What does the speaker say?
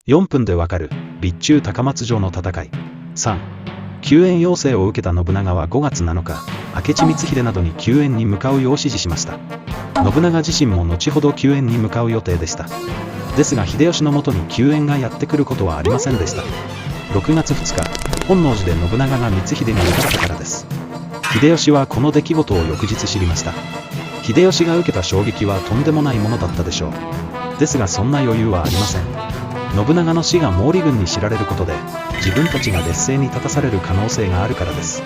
4分でわかる備中高松城の戦い。3、救援要請を受けた信長は5月7日、明智光秀などに救援に向かうよう指示しました。信長自身も後ほど救援に向かう予定でした。ですが秀吉のもとに救援がやってくることはありませんでした。6月2日、本能寺で信長が光秀に討たれたからです。秀吉はこの出来事を翌日知りました。秀吉が受けた衝撃はとんでもないものだったでしょう。ですがそんな余裕はありません。信長の死が毛利軍に知られることで、自分たちが劣勢に立たされる可能性があるからです。